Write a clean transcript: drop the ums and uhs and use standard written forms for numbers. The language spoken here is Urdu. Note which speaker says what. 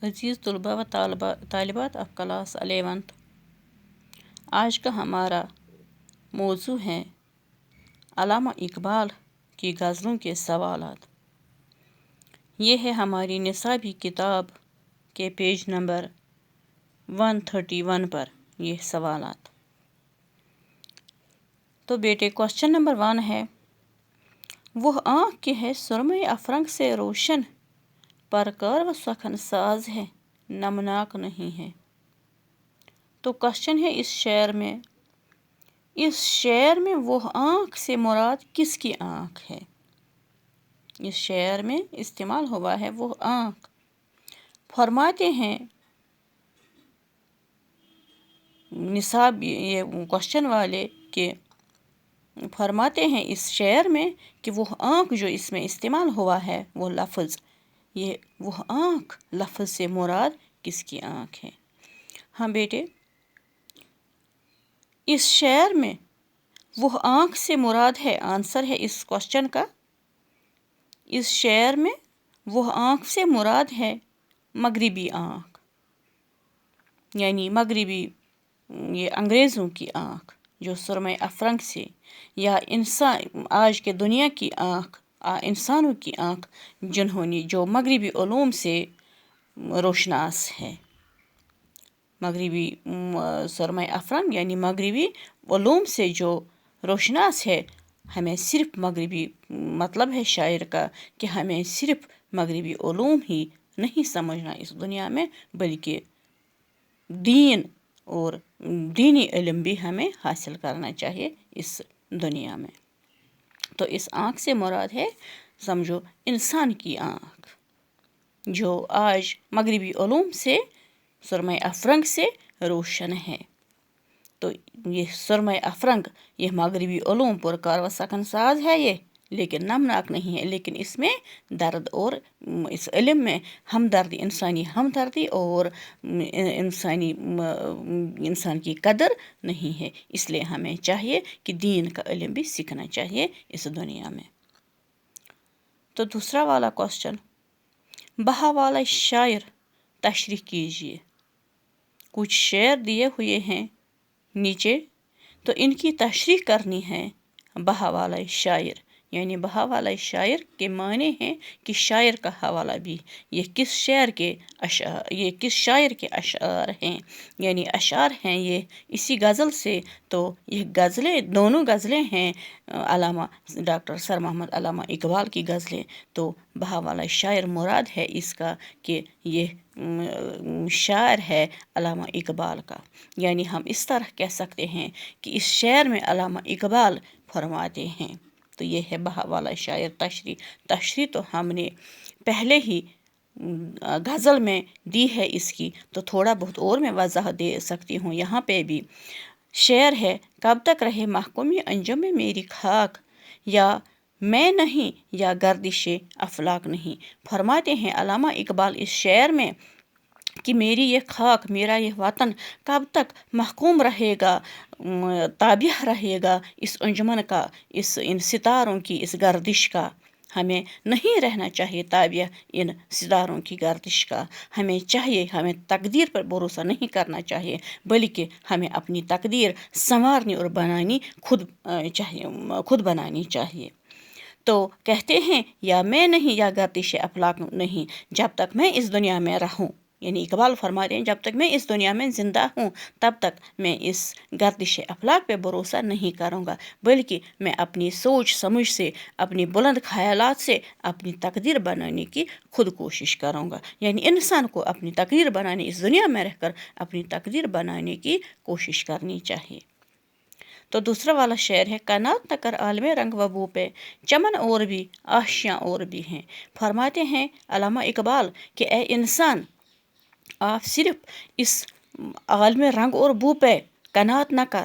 Speaker 1: عزیز طلباء و طالبات آف کلاس 11th، آج کا ہمارا موضوع ہے علامہ اقبال کی غزلوں کے سوالات۔ یہ ہے ہماری نصابی کتاب کے پیج نمبر 131 پر یہ سوالات۔ تو بیٹے کوشچن نمبر 1 ہے، وہ آنکھ کہ ہے سرمۂ افرنگ سے روشن، پرکار و سخن ساز ہے، نمناک نہیں ہے۔ تو کوشچن ہے اس شعر میں وہ آنکھ سے مراد کس کی آنکھ ہے؟ اس شعر میں استعمال ہوا ہے وہ آنکھ۔ فرماتے ہیں نصاب یہ کوشچن والے کہ فرماتے ہیں اس شعر میں کہ وہ آنکھ جو اس میں استعمال ہوا ہے وہ لفظ، یہ وہ آنکھ لفظ سے مراد کس کی آنکھ ہے؟ ہاں بیٹے، اس شعر میں وہ آنکھ سے مراد ہے، آنسر ہے اس کوشچن کا، اس شعر میں وہ آنکھ سے مراد ہے مغربی آنکھ، یعنی مغربی یہ انگریزوں کی آنکھ جو سرمۂ افرنگ سے، یا آج کے دنیا کی آنکھ، انسانوں کی آنکھ جنہوں نے جو مغربی علوم سے روشناس ہے۔ مغربی سرمۂ افرنگ یعنی مغربی علوم سے جو روشناس ہے، ہمیں صرف مغربی مطلب ہے شاعر کا کہ ہمیں صرف مغربی علوم ہی نہیں سمجھنا اس دنیا میں، بلکہ دین اور دینی علم بھی ہمیں حاصل کرنا چاہیے اس دنیا میں۔ تو اس آنکھ سے مراد ہے سمجھو انسان کی آنکھ جو آج مغربی علوم سے سرمۂ افرنگ سے روشن ہے۔ تو یہ سرمۂ افرنگ یہ مغربی علوم پر کار و سخن ساز ہے، یہ لیکن نمناک نہیں ہے، لیکن اس میں درد اور اس علم میں ہمدردی، انسانی ہمدردی اور انسان کی قدر نہیں ہے، اس لیے ہمیں چاہیے کہ دین کا علم بھی سیکھنا چاہیے اس دنیا میں۔ تو دوسرا والا کوشچن، بہا والا شاعر تشریح کیجیے۔ کچھ شعر دیے ہوئے ہیں نیچے، تو ان کی تشریح کرنی ہے۔ بہا والا شاعر یعنی بہا والا شاعر کے معنی ہیں کہ شاعر کا حوالہ بھی، یہ کس شاعر کے اشعار ہیں، یعنی اشعار ہیں یہ اسی غزل سے۔ تو یہ غزلیں دونوں غزلیں ہیں علامہ ڈاکٹر سر محمد علامہ اقبال کی غزلیں۔ تو بہا والا شاعر مراد ہے اس کا کہ یہ شاعر ہے علامہ اقبال کا، یعنی ہم اس طرح کہہ سکتے ہیں کہ اس شعر میں علامہ اقبال فرماتے ہیں۔ تو یہ ہے بہا والا شاعر تشریح تو ہم نے پہلے ہی غزل میں دی ہے اس کی، تو تھوڑا بہت اور میں وضاحت دے سکتی ہوں یہاں پہ بھی۔ شعر ہے، کب تک رہے محکومی انجم میں میری خاک، یا میں نہیں یا گردش افلاک نہیں۔ فرماتے ہیں علامہ اقبال اس شعر میں کہ میری یہ خاک، میرا یہ وطن کب تک محکوم رہے گا، تابع رہے گا اس انجمن کا، ان ستاروں کی اس گردش کا۔ ہمیں نہیں رہنا چاہیے تابع ان ستاروں کی گردش کا، ہمیں چاہیے، ہمیں تقدیر پر بھروسہ نہیں کرنا چاہیے، بلکہ ہمیں اپنی تقدیر سنوارنی اور بنانی خود بنانی چاہیے۔ تو کہتے ہیں یا میں نہیں یا گردش افلاک نہیں، جب تک میں اس دنیا میں رہوں، یعنی اقبال فرماتے ہیں جب تک میں اس دنیا میں زندہ ہوں تب تک میں اس گردش افلاک پہ بھروسہ نہیں کروں گا، بلکہ میں اپنی سوچ سمجھ سے، اپنی بلند خیالات سے اپنی تقدیر بنانے کی خود کوشش کروں گا۔ یعنی انسان کو اپنی تقدیر بنانے، اس دنیا میں رہ کر اپنی تقدیر بنانے کی کوشش کرنی چاہیے۔ تو دوسرا والا شعر ہے، قناعت نہ کر عالم رنگ و بو پہ، چمن اور بھی آشیاں اور بھی ہیں۔ فرماتے ہیں علامہ اقبال کہ اے انسان، آپ صرف اس عالم رنگ اور بو پہ قناعت نہ کر،